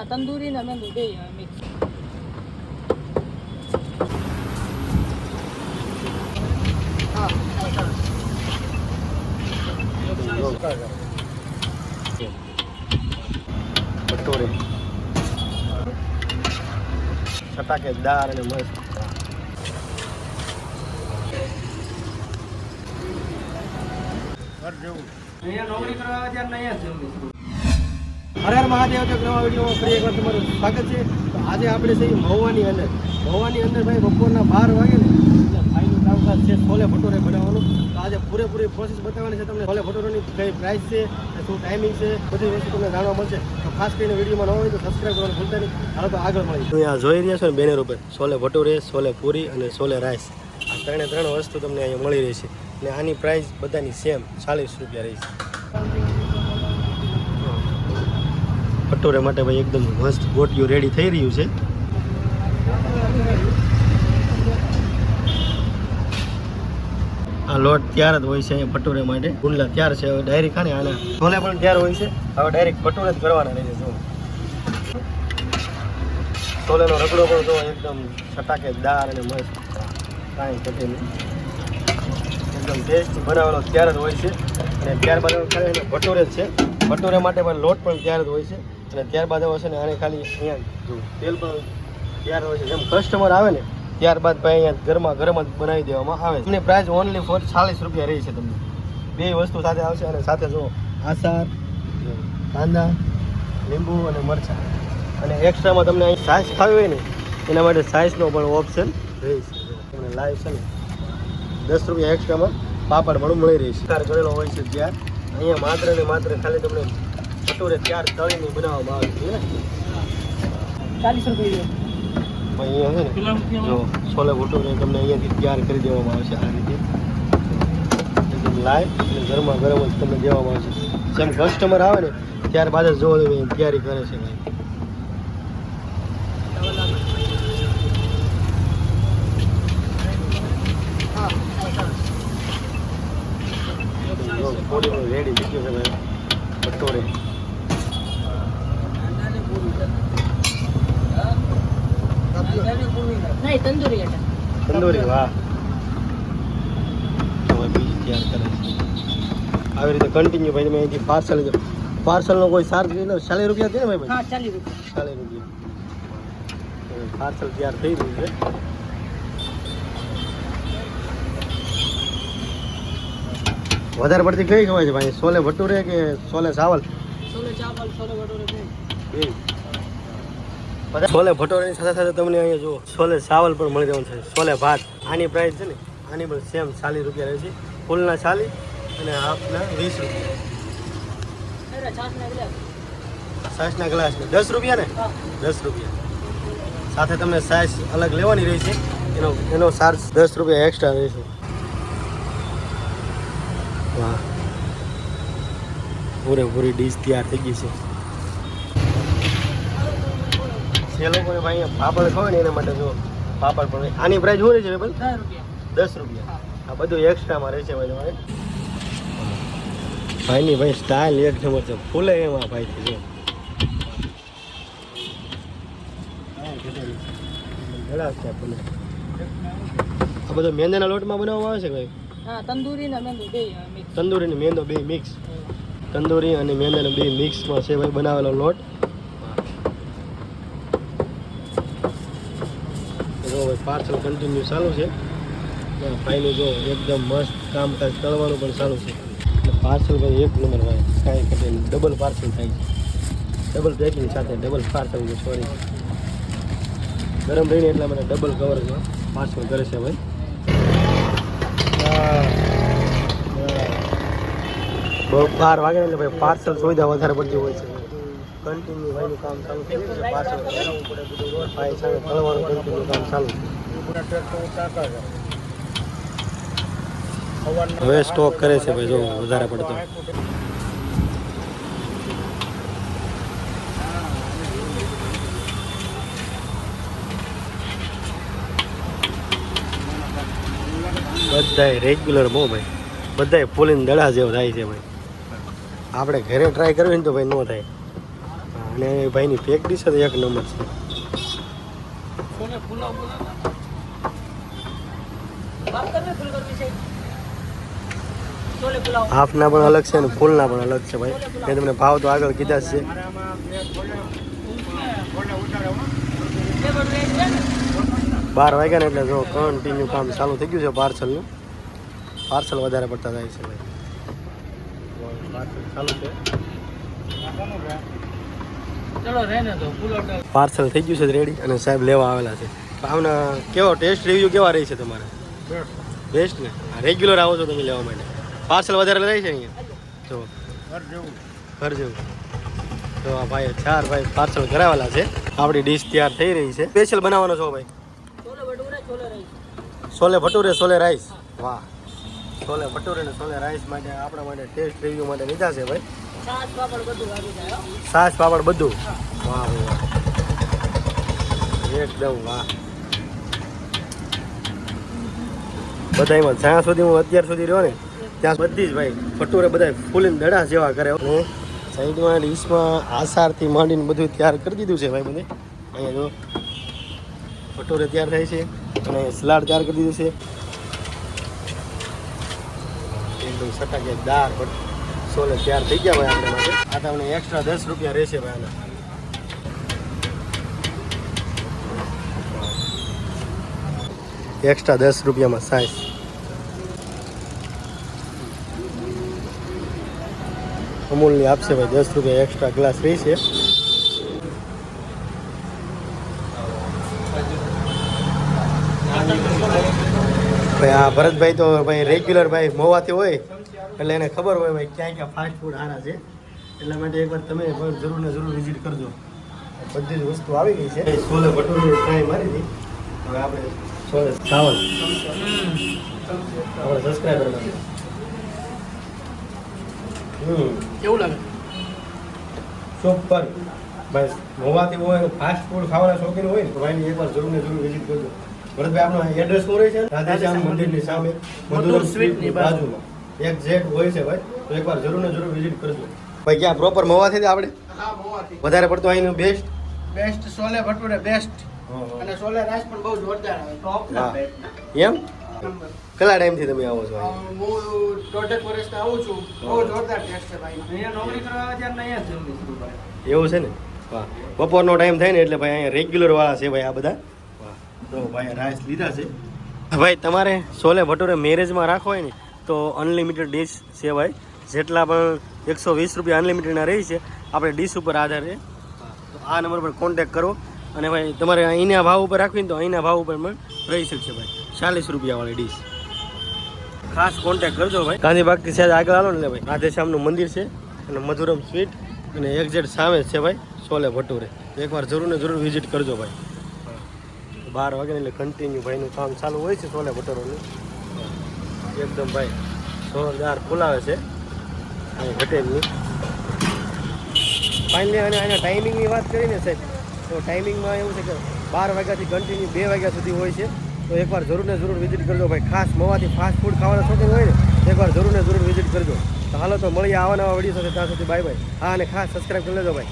હા તંદૂરી ને મેંદુ બે મિક્સ. હા ભટોરે છટાકેદાર અને મસ્ત. હર હર મહાદેવ. તો નવા વિડીયોમાં ફરી એકવાર તમારું સ્વાગત છે. તો આજે આપણે છીએ મહુવાની અંદર. મહુવાની અંદર ભાઈ બપોરના 12 વાગે ને એટલે ભાઈનું કામકાજ છે છોલે ભટોરે બનાવવાનું. તો આજે પૂરેપૂરી પ્રોસેસ બતાવવાની છે તમને. છોલે ભટોરેની કઈ પ્રાઇસ છે, શું ટાઈમિંગ છે, બધી વસ્તુ તમને જાણવા મળશે. તો ખાસ કરીને વિડીયોમાં ન હોય તો સબસ્ક્રાઈબ કરવાનું ભૂલતા નહીં. હાલો તો આગળ મળી. અહીંયા જોઈ રહ્યા છો ને બેનર ઉપર છોલે ભટોરે, છોલે પૂરી અને છોલે રાઈસ. આ ત્રણ વસ્તુ તમને અહીંયા મળી રહી છે. અને આની પ્રાઇસ બધાની સેમ 40 રૂપિયા રહી છે. ભટોરે માટે ભાઈ એકદમ મસ્ત ગોટિયું રેડી થઈ રહ્યું છે. આ લોટ તૈયાર જ હોય છે ભટોરે માટે. ગુંડલા તૈયાર છે. હવે ડાયરેક્ટ ખાને આના છોલે પણ તૈયાર હોય છે. હવે ડાયરેક્ટ ભટોરે જ કરવાના રહેશે. જો છોલેનો રગડો પણ જો એકદમ છટાકેદાર અને મસ્ત, કાંઈ ઘટે નહીં, એકદમ ટેસ્ટી બનાવેલો તૈયાર જ હોય છે. અને ત્યારબાદ ભટોરે જ છે. ભટોરે માટે પણ લોટ પણ તૈયાર જ હોય છે. અને ત્યારબાદ હવે છે ને આને ખાલી અહીંયા જો તેલ પણ તૈયાર હોય છે. જેમ કસ્ટમર આવે ને ત્યારબાદ ભાઈ અહીંયા ગરમા ગરમ જ બનાવી દેવામાં આવે છે. એમની પ્રાઇસ ઓનલી ફોર 40 રૂપિયા રહી છે. તમને બે વસ્તુ સાથે આવશે. અને સાથે જો આચાર, કાંદા, લીંબુ અને મરચાં. અને એક્સ્ટ્રામાં તમને અહીં સાઈઝ ખાવી હોય ને એના માટે સાઈઝનો પણ ઓપ્શન રહી છે. તમને લાઈવ છે ને 10 રૂપિયા એક્સ્ટ્રામાં પાપડ પણ મળી રહી છે. તૈયાર કરેલો હોય છે ત્યાં. અહીંયા માત્ર ને માત્ર ખાલી તમને ભટોરે તૈયાર તળીને બનાવવામાં આવે છે. 40 રૂપિયા. અહીંયા છે ને જો છોલે ભટોરે તમને અહીંયાથી તૈયાર કરી દેવામાં આવશે. આ રીતે એકદમ લાઈવ અને ગરમા ગરમ જ તમને દેવામાં આવશે. જેમ કસ્ટમર આવે ને ત્યારબાદ જ જોવો તમે તૈયારી કરે છે ભાઈ. રેડી થઈ ગયું છે ભાઈ ભટોરે. નહીં તંદૂરી. તંદૂરી વાહ. હવે બીજી તૈયાર કરે છે. આવી રીતે કન્ટિન્યુ ભાઈ. તમે અહીંથી પાર્સલ લીધો. પાર્સલનો કોઈ ચાર્જ લીધો 40 રૂપિયા છે ને ભાઈ? હા 40 રૂપિયા. 40 રૂપિયા. પાર્સલ તૈયાર થઈ રહ્યું છે. વધારે પડતી કઈ ખવાય છે ભાઈ? છોલે ભટુરે કે છોલે ચાવલ? છોલે ચાવલ, છોલે ભટૂરે બે. છોલે ભટોરેની સાથે સાથે તમને અહીંયા જુઓ છોલે ચાવલ પણ મળી જવાનું છે. છોલે ભાત. આની પ્રાઇસ છે ને આની પણ સેમ 40 રૂપિયા રહે છે. ફૂલના 40 અને હાફના 20 રૂપિયા. છાશના ગ્લાસ 10 રૂપિયા ને? 10 રૂપિયા. સાથે તમને સાઈઝ અલગ લેવાની રહેશે. એનો ચાર્જ 10 રૂપિયા એક્સ્ટ્રા રહેશે. વાહ, પૂરેપૂરી ડીશ તૈયાર થઈ ગઈ છે. જે લોકોને ભાઈ અહીંયા પાપડ ખવાય ને એના માટે જો પાપડ પણ. આની પ્રાઇસ શું રહે છે ભાઈ? 10 રૂપિયા. આ બધું એક્સ્ટ્રામાં રહેશે ભાઈ તમારે. ભાઈની ભાઈ સ્ટાઇલ એક નંબર છે. ફૂલે એમાં ભાઈ જો આ બધો મેંદાના લોટમાં બનાવવામાં આવે છે ભાઈ? હા તંદૂરી ને મેંદુ બે મિક્સ. તંદૂરી ને મેંદો બે મિક્સ. તંદૂરી અને મેંદાનો બે મિક્સમાં છે ભાઈ બનાવેલો લોટ. જો ભાઈ પાર્સલ કન્ટિન્યુ ચાલુ છે. ભાઈનું જો એકદમ મસ્ત કામકાજ કરવાનું પણ ચાલુ છે. પાર્સલ ભાઈ એક નંબર ભાઈ, કાંઈ ઘટે નહીં. ડબલ પાર્સલ થાય છે. ડબલ પેકિંગ સાથે ડબલ પાર્સલ છે. સોરી, ગરમ રહીને એટલા મને ડબલ કવરમાં પાર્સલ કરે છે ભાઈ. બહુ 12 વાગે એટલે ભાઈ પાર્સલ સુવિધા વધારે પડતી હોય છે. કન્ટિન્યુ ભાઈનું કામ ચાલુ થઈ ગયું છે. પાર્સલ કરાવવું પડે બધું ભાઈ સામે તળવાનું કન્ટિન્યુ કામ ચાલુ છે. હવે સ્ટોક કરે છે ભાઈ જો વધારે પડતો. બધાય રેગ્યુલર બહુ ભાઈ. બધાય ફૂલીને દડા જેવો થાય છે ભાઈ. આપણે ઘરે ટ્રાય કરવી ને તો ભાઈ ન થાય. અને ભાઈની પેક ડીશ તો એક નંબર છે. छोले पुलाव बोला था बात करने फुल कर विषय छोले पुलाव હાફના પણ અલગ છે અને ફૂલના પણ અલગ છે ભાઈ. મેં તમને ભાવ તો આગળ કીધા જ છે. लेबर रेट है 12 વાગ્યા ને એટલે જો કન્ટિન્યુ કામ ચાલુ થઈ ગયું છે પાર્સલનું. પાર્સલ વધારે પડતા જાય છે ભાઈ. પાર્સલ ચાલુ છે. चलो रहने दो पुलाव डाल પાર્સલ થઈ ગયું છે રેડી અને સાહેબ લેવા આવેલા છે. આમના કેવો ટેસ્ટ રિવ્યુ કેવા રહી છે તમારે? બેસ્ટ ને? રેગ્યુલર આવો છો તમે લેવા માટે? પાર્સલ વધારે લઈ છે અહીંયા જો ઘર જેવું. તો આ ભાઈ 4 ભાઈ પાર્સલ કરાવેલા છે. આપણી ડીશ તૈયાર થઈ રહી છે. સ્પેશિયલ બનાવવાનો છો ભાઈ? Chole bhature chole rice chole bhature chole rice. વાહ, છોલે ભટુરે ને છોલે રાઈસ માટે આપણા માટે ટેસ્ટ રિવ્યુ માટે લીધા છે ભાઈ. छाछ पापड़ બધું આવી જાય હો છાશ પાપડ બધું. વાહ ભાઈ વાહ, એકદમ વાહ. બધામાં જ્યાં સુધી હું અત્યાર સુધી રહ્યો ને ત્યાં બધી જ ભાઈ ભટુરે બધા ફૂલીને દડા જેવા કરે. અને સાઈડમાં ડીશમાં આસારથી માંડીને બધું તૈયાર કરી દીધું છે ભાઈ બધે. અહીંયા જો ભટુરે તૈયાર થાય છે અને સલાડ તૈયાર કરી દીધું છે. એકદમ સટાકેદાર છોલે તૈયાર થઈ ગયા ભાઈ આપણે માટે. આ તમને એક્સ્ટ્રા 10 રૂપિયા રહેશે ભાઈ આના. એક્સ્ટ્રા 10 રૂપિયામાં સાઈઝ. અમૂલની આપશે ભાઈ 10 રૂપિયા એક્સ્ટ્રા ગ્લાસ રહેશે. ભાઈ આ ભરતભાઈ તો ભાઈ રેગ્યુલર ભાઈ મોવાથી હોય એટલે એને ખબર હોય ભાઈ ક્યાં ક્યાં ફાસ્ટ ફૂડ સારા છે. એટલા માટે એકવાર તમે પણ જરૂર ને જરૂર વિઝિટ કરજો. બધી જ વસ્તુ આવી ગઈ છે. છોલે ભટુરે ટ્રાય મારી હતી. હવે આપણે છોલે ચાવલ આપણે સબસ્ક્રાઈબર માટે કેવું લાગે સુપર ભાઈ. મોવાથી હોય અને ફાસ્ટ ફૂડ ખાવાના શોખીન હોય ને તો ભાઈની એકવાર જરૂર ને જરૂર વિઝિટ કરજો. ભરતભાઈ આપણો એડ્રેસ શું રહે છે? રાધેશ્યામ મંદિરની સામે મધુરમ સ્વીટની બાજુમાં એક્ઝેક્ટ હોય છે ભાઈ. તો એકવાર જરૂર ને જરૂર વિઝિટ કરજો ભાઈ. ક્યાં પ્રોપર મોવાથી જ આપણે? હા મોવાથી વધારે પડતો અહીંનું best best chole bhature best અને છોલે રાઈસ પણ બહુ જોરદાર આવે ટોપ ના હા. બેસ્ટ એમ નંબર કેટલા ટાઈમથી તમે આવો છો અહીં? હું 1.5 વર્ષથી આવું છું બહુ જોરદાર ટેસ્ટ છે ભાઈ અહીંયા નોકરી કરવા આવે ત્યારે અહીંયા જ જલ્દી શરૂ કરે એવું છે ને? વાહ. બપોરનો ટાઈમ થાય ને એટલે ભાઈ અહીંયા રેગ્યુલર વાળા છે ભાઈ આ બધા. વાહ. તો ભાઈ રાઈસ લીધા છે ભાઈ. તમારે છોલે ભટુરે મેરેજમાં રાખવો હોય ને તો અનલિમિટેડ ડીશ છે ભાઈ. જેટલા પણ 120 રૂપિયા અનલિમિટેડના રહી છે. આપણે ડીશ ઉપર આધાર છે. તો આ નંબર પર કોન્ટેક કરો અને ભાઈ તમારે અહીંના ભાવ ઉપર રાખવી ને તો અહીંના ભાવ ઉપર પણ રહી શકશે ભાઈ. 40 રૂપિયાવાળી ડીશ. ખાસ કોન્ટેક કરજો ભાઈ. ગાંધીબાગથી સહેજ આગળ આવો ને એટલે ભાઈ રાધેશ્યામનું મંદિર છે અને મધુરમ સ્વીટ અને એક્ઝેક્ટ સામે જ છે ભાઈ છોલે ભટુરે. એકવાર જરૂર ને જરૂર વિઝિટ કરજો ભાઈ. 12 વાગે એટલે કન્ટિન્યુ ભાઈનું કામ ચાલુ હોય છે છોલે ભટુરેનું. એકદમ ભાઈ જોરદાર ફૂલાવે છે અહીં ઘટેલની. ફાઇનલી અને આના ટાઈમિંગની વાત કરીને સાહેબ તો ટાઈમિંગમાં એવું છે કે 12 વાગ્યાથી કન્ટિન્યુ 2 વાગ્યા સુધી હોય છે. તો એકવાર જરૂર ને જરૂર વિઝિટ કરજો ભાઈ. ખાસ મોવાથી ફાસ્ટ ફૂડ ખાવાના શોખીન હોય ને એકવાર જરૂર ને જરૂર વિઝિટ કરજો. તો હાલો તો મળીએ આવા નવા વિડીયો સાથે. ત્યાં સુધી બાય બાય. હા અને ખાસ સબસ્ક્રાઈબ કરી લેજો ભાઈ.